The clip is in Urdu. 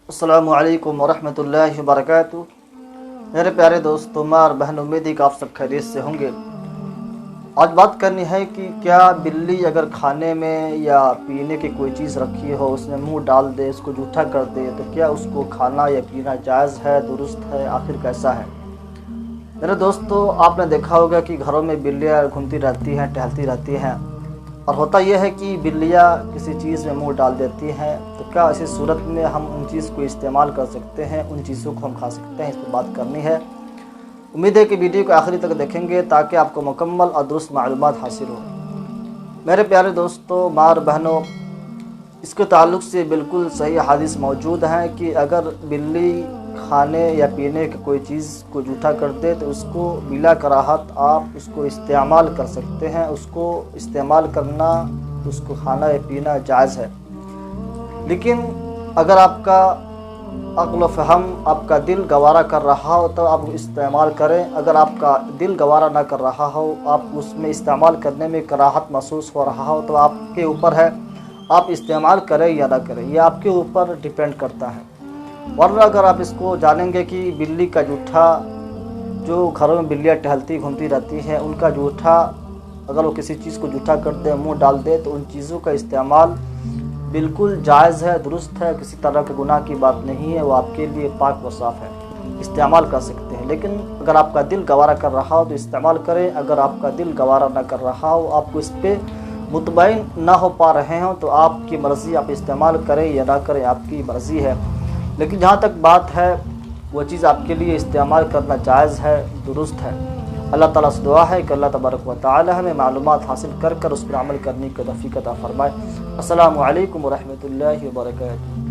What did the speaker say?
السلام علیکم ورحمۃ اللہ وبرکاتہ۔ میرے پیارے دوستوں اور بہن، امید ہے کہ آپ سب خیریت سے ہوں گے۔ آج بات کرنی ہے کہ کیا بلی اگر کھانے میں یا پینے کی کوئی چیز رکھی ہو، اس میں منہ ڈال دے، اس کو جھوٹا کر دے، تو کیا اس کو کھانا یا پینا جائز ہے، درست ہے، آخر کیسا ہے؟ میرے دوستو، آپ نے دیکھا ہوگا کہ گھروں میں بلیاں گھومتی رہتی ہیں، ٹہلتی رہتی ہیں، اور ہوتا یہ ہے کہ بلیاں کسی چیز میں منہ ڈال دیتی ہیں، تو کیا ایسی صورت میں ہم ان چیز کو استعمال کر سکتے ہیں، ان چیزوں کو ہم کھا سکتے ہیں؟ اس پر بات کرنی ہے۔ امید ہے کہ ویڈیو کو آخری تک دیکھیں گے تاکہ آپ کو مکمل اور درست معلومات حاصل ہو۔ میرے پیارے دوستو، ماں اور بہنوں، اس کے تعلق سے بالکل صحیح حدیث موجود ہیں کہ اگر بلی کھانے یا پینے کی کوئی چیز کو جھوٹا کر دے تو اس کو بلا کراہت آپ اس کو استعمال کر سکتے ہیں، اس کو استعمال کرنا، اس کو کھانا یا پینا جائز ہے۔ لیکن اگر آپ کا عقل و فہم، آپ کا دل گوارا کر رہا ہو تو آپ استعمال کریں۔ اگر آپ کا دل گوارا نہ کر رہا ہو، آپ اس میں استعمال کرنے میں کراہت محسوس ہو رہا ہو، تو آپ کے اوپر ہے، آپ استعمال کریں یا نہ کریں، یہ آپ کے اوپر ڈیپینڈ کرتا ہے۔ ورنہ اگر آپ اس کو جانیں گے کہ بلی کا جھوٹا، جو گھروں میں بلیاں ٹہلتی گھومتی رہتی ہیں، ان کا جھوٹا، اگر وہ کسی چیز کو جھوٹا کر دے، منہ ڈال دے، تو ان چیزوں کا استعمال بالکل جائز ہے، درست ہے، کسی طرح کے گناہ کی بات نہیں ہے، وہ آپ کے لیے پاک و صاف ہے، استعمال کر سکتے ہیں۔ لیکن اگر آپ کا دل گوارا کر رہا ہو تو استعمال کریں، اگر آپ کا دل گوارا نہ کر رہا ہو، آپ کو اس پہ مطمئن نہ ہو پا رہے ہوں، تو آپ کی مرضی، آپ استعمال کریں یا نہ کریں، آپ کی مرضی ہے۔ لیکن جہاں تک بات ہے، وہ چیز آپ کے لیے استعمال کرنا جائز ہے، درست ہے۔ اللہ تعالیٰ سے دعا ہے کہ اللہ تبارک و تعالی ہمیں معلومات حاصل کر اس پر عمل کرنے کی توفیق عطا فرمائے۔ السلام علیکم ورحمۃ اللہ وبرکاتہ۔